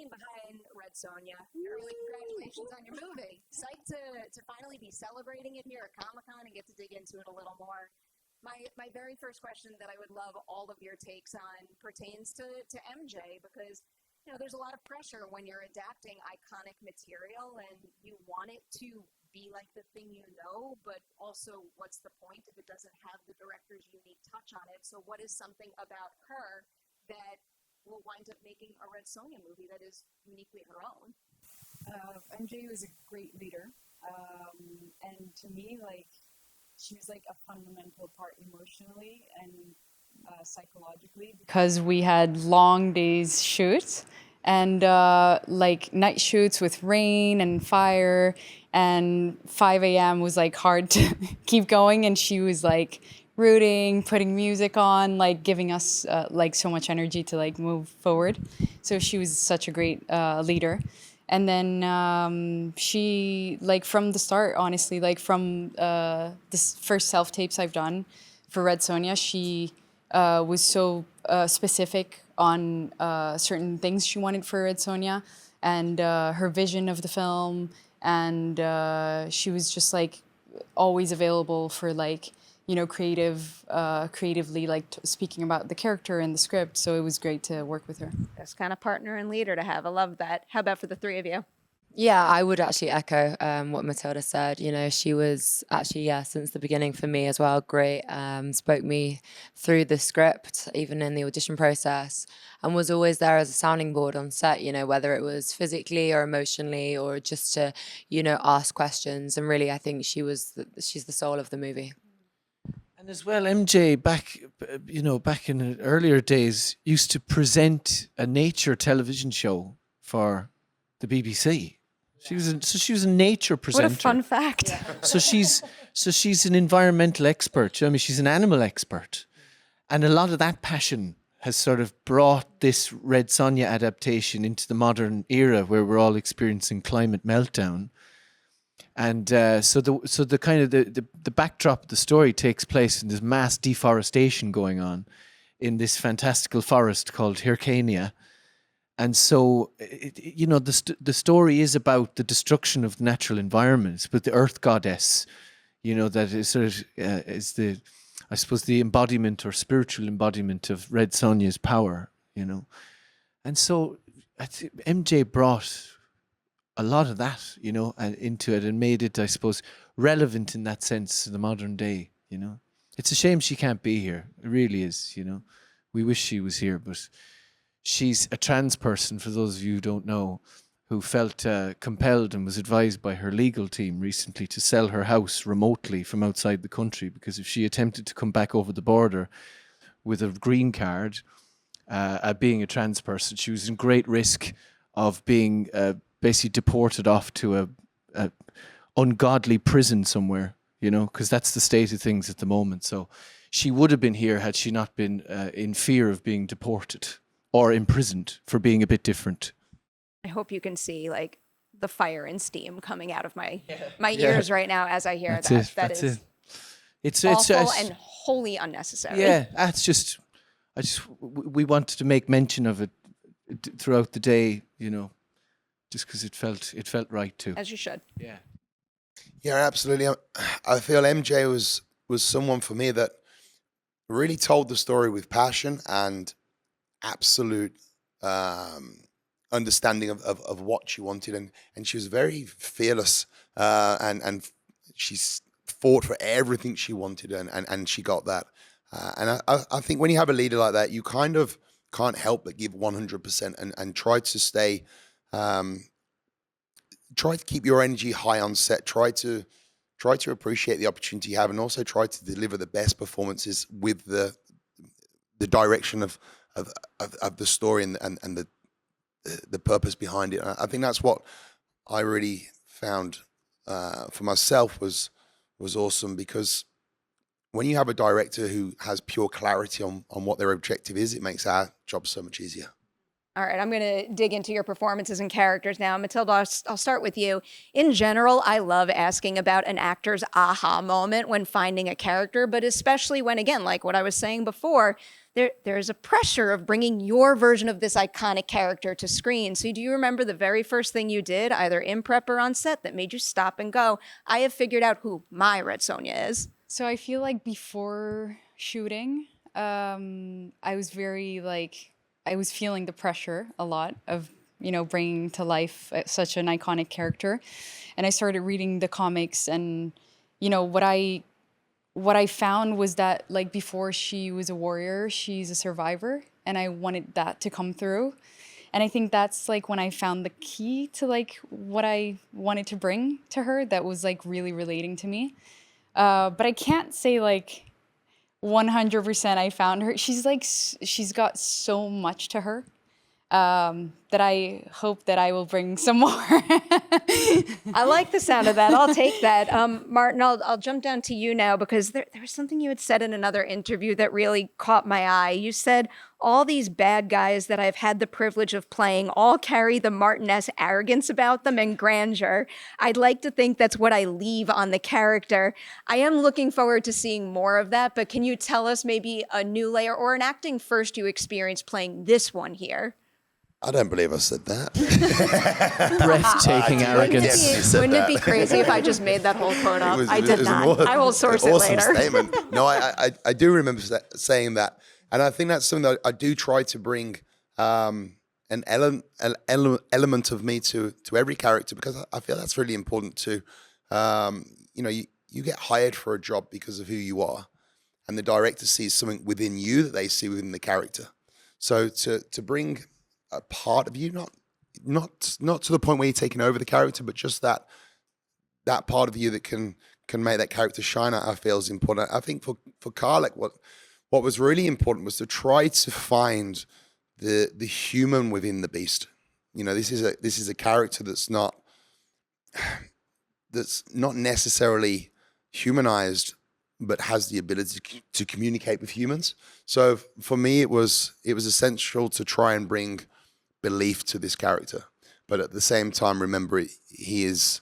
team behind Red Sonja. Early congratulations on your movie. Psyched to finally be celebrating it here at Comic-Con and get to dig into it a little more. My very first question that I would love all of your takes on pertains to MJ, because there's a lot of pressure when you're adapting iconic material and you want it to be like the thing but also what's the point if it doesn't have the director's unique touch on it? So what is something about her that will wind up making a Red Sonja movie that is uniquely her own? MJ was a great leader, and to me, she was a fundamental part emotionally and psychologically, because we had long days shoots and night shoots with rain and fire, and 5 a.m. was hard to keep going, and she was rooting, putting music on, giving us so much energy to move forward. So she was such a great leader. And then she, from the start, honestly, from this first self-tapes I've done for Red Sonja, she was so specific on certain things she wanted for Red Sonja and her vision of the film. And she was just always available for creatively speaking about the character and the script. So it was great to work with her. Best kind of partner and leader to have. I love that. How about for the three of you? Yeah, I would actually echo what Matilda said. She was actually, since the beginning for me as well, great. Spoke me through the script, even in the audition process, and was always there as a sounding board on set, whether it was physically or emotionally or just to, ask questions. And really, I think she's the soul of the movie. And as well, MJ, back in the earlier days, used to present a nature television show for the BBC. She was a nature presenter. What a fun fact! Yeah. So she's an environmental expert. She's an animal expert, and a lot of that passion has sort of brought this Red Sonja adaptation into the modern era, where we're all experiencing climate meltdown. And so the kind of the backdrop of the story takes place in this mass deforestation going on in this fantastical forest called Hyrcania. And so, the story is about the destruction of natural environments, but the earth goddess, that is sort of is I suppose the embodiment or spiritual embodiment of Red Sonja's power, And so MJ brought a lot of that, into it and made it, I suppose, relevant in that sense to the modern day, It's a shame she can't be here. It really is, We wish she was here, but she's a trans person, for those of you who don't know, who felt compelled and was advised by her legal team recently to sell her house remotely from outside the country, because if she attempted to come back over the border with a green card, being a trans person, she was in great risk of being basically deported off to a ungodly prison somewhere, because that's the state of things at the moment. So she would have been here had she not been in fear of being deported or imprisoned for being a bit different. I hope you can see the fire and steam coming out of my ears right now as I hear that. It's awful and wholly unnecessary. Yeah, we wanted to make mention of it throughout the day, just because it felt right too. As you should. Yeah. Yeah, absolutely. I feel MJ was someone for me that really told the story with passion and absolute understanding of what she wanted, and she was very fearless, and she's fought for everything she wanted, and she got that. And I think when you have a leader like that, you kind of can't help but give 100% and try to stay, try to keep your energy high on set, try to appreciate the opportunity you have, and also try to deliver the best performances with the direction of the story and the purpose behind it. I think that's what I really found for myself was awesome, because when you have a director who has pure clarity on what their objective is, it makes our job so much easier. All right, I'm going to dig into your performances and characters now. Matilda, I'll start with you. In general, I love asking about an actor's aha moment when finding a character, but especially when, again, like what I was saying before, there's a pressure of bringing your version of this iconic character to screen. So do you remember the very first thing you did, either in prep or on set, that made you stop and go, I have figured out who my Red Sonja is? So I feel like before shooting, I was very I was feeling the pressure a lot of, bringing to life such an iconic character. And I started reading the comics, and, what I found was that, like, before she was a warrior, she's a survivor, and I wanted that to come through. And I think that's, like, when I found the key to, like, what I wanted to bring to her that was, like, really relating to me. But I can't say, like, 100% I found her. She's got so much to her that I hope that I will bring some more. I like the sound of that. I'll take that. Martyn, I'll jump down to you now, because there was something you had said in another interview that really caught my eye. You said, all these bad guys that I've had the privilege of playing all carry the Martyn-esque arrogance about them and grandeur. I'd like to think that's what I leave on the character. I am looking forward to seeing more of that, but can you tell us maybe a new layer or an acting first you experienced playing this one here? I don't believe I said that. Breathtaking arrogance. Wouldn't it be crazy if I just made that whole quote up? I did not. I will source it awesome later. Statement. No, I do remember saying that. And I think that's something that I do try to bring an element of me to every character, because I feel that's really important too. You get hired for a job because of who you are, and the director sees something within you that they see within the character. So to bring a part of you, not to the point where you're taking over the character, but just that part of you that can make that character shine, I feel is important. I think for Karlak, what was really important was to try to find the human within the beast. This is a character that's not necessarily humanized, but has the ability to communicate with humans. So for me, it was essential to try and bring belief to this character, but at the same time, remember he is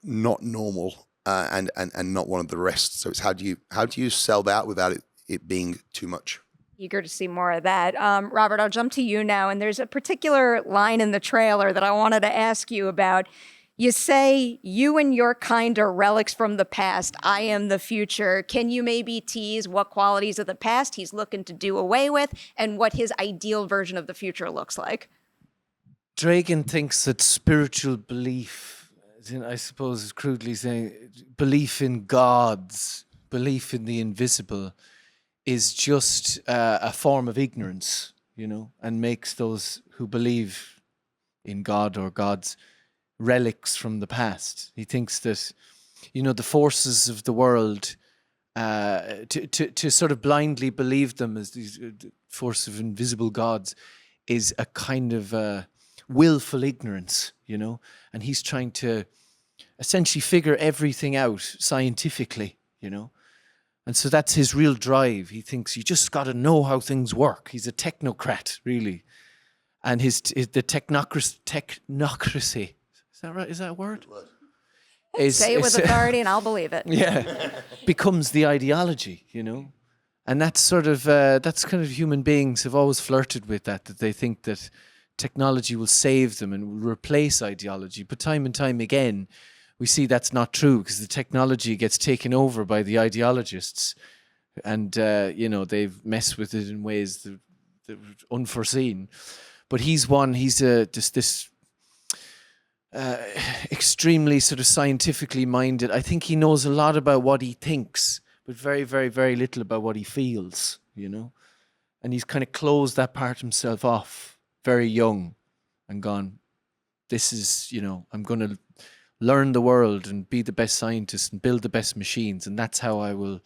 not normal and not one of the rest. So it's how do you sell that without it being too much? Eager to see more of that. Robert, I'll jump to you now, and there's a particular line in the trailer that I wanted to ask you about. You say, you and your kind are relics from the past. I am the future. Can you maybe tease what qualities of the past he's looking to do away with, and what his ideal version of the future looks like? Dragan thinks that spiritual belief, I suppose crudely saying, belief in gods, belief in the invisible, is just a form of ignorance, and makes those who believe in God or gods relics from the past. He thinks that, the forces of the world, to sort of blindly believe them as these force of invisible gods, is a kind of willful ignorance, and he's trying to essentially figure everything out scientifically, and so that's his real drive. He thinks you just got to know how things work. He's a technocrat, really, and the technocracy. Is that right? Is that a word? Say it with authority and I'll believe it. Yeah, becomes the ideology, and that's sort of that's kind of human beings have always flirted with that they think that technology will save them and will replace ideology. But time and time again, we see that's not true, because the technology gets taken over by the ideologists, and they've messed with it in ways that were unforeseen. But he's this extremely sort of scientifically minded. I think he knows a lot about what he thinks, but very, very, very little about what he feels, and he's kind of closed that part of himself off very young and gone, this is, I'm going to learn the world and be the best scientist and build the best machines, and that's how I will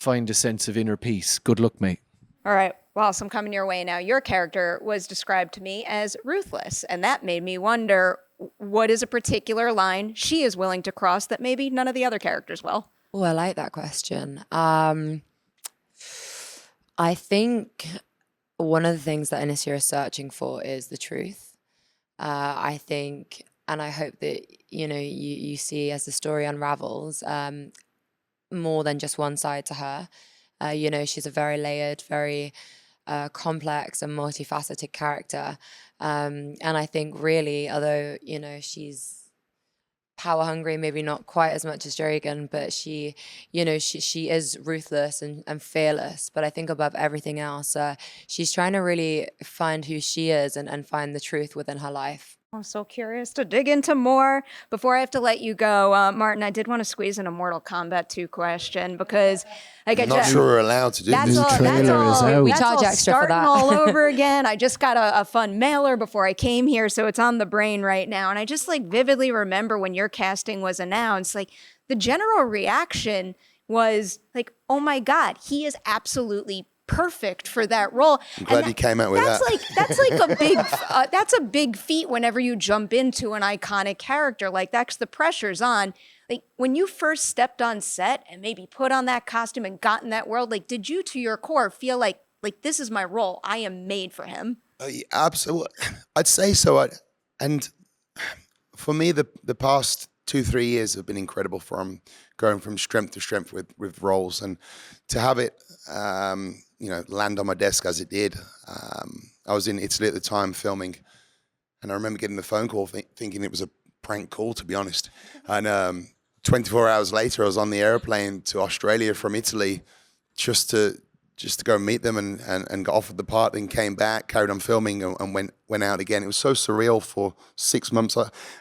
find a sense of inner peace. Good luck, mate. All right. Well, so I'm coming your way now. Your character was described to me as ruthless, and that made me wonder, what is a particular line she is willing to cross that maybe none of the other characters will? Oh, I like that question. I think one of the things that Annisia is searching for is the truth. I think, and I hope that, you see as the story unravels, more than just one side to her. She's a very layered, very complex and multifaceted character. And I think really, although, she's power hungry, maybe not quite as much as Dragan, but she is ruthless and fearless. But I think above everything else, she's trying to really find who she is and find the truth within her life. I'm so curious to dig into more. Before I have to let you go, Martyn, I did want to squeeze in a Mortal Kombat 2 question because I'm not sure we're allowed to do that's this. all, The that's trailer all, is out. We that's charge all extra for starting that. all over again. I just got a fun mailer before I came here, so it's on the brain right now. And I just vividly remember when your casting was announced, the general reaction was oh my God, he is absolutely perfect for that role. I'm glad you came out with that. That's a big feat whenever you jump into an iconic character like that, 'cause the pressure's on. When you first stepped on set and maybe put on that costume and got in that world, did you to your core feel like this is my role, I am made for him? Yeah, absolutely. I'd say so. And for me, the past 2-3 years have been incredible, from going from strength to strength with roles, and to have it land on my desk as it did. I was in Italy at the time filming, and I remember getting the phone call thinking it was a prank call, to be honest. And 24 hours later, I was on the airplane to Australia from Italy just to go meet them and got offered the part, and came back, carried on filming, and went out again. It was so surreal for 6 months,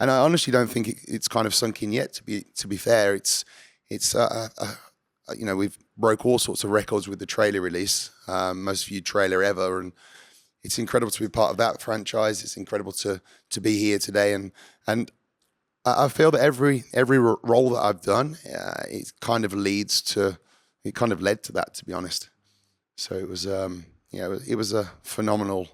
and I honestly don't think it's kind of sunk in yet. To be fair, it's we've broke all sorts of records with the trailer release, most viewed trailer ever, and it's incredible to be part of that franchise. It's incredible to be here today, and I feel that every role that I've done, it kind of led to that, to be honest. So it was, it was a phenomenal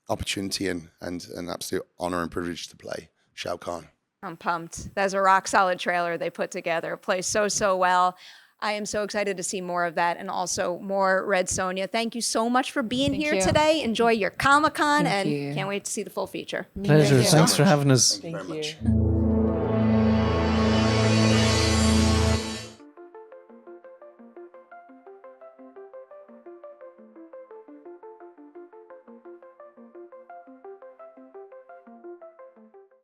opportunity and an absolute honor and privilege to play Shao Kahn. I'm pumped. That's a rock solid trailer they put together. It plays so well. I am so excited to see more of that, and also more Red Sonja. Thank you so much for being Thank here you. today. Enjoy your Comic-Con, Thank and you. can't wait to see the full feature. Pleasure. you. Thanks for having us. Thank you very much.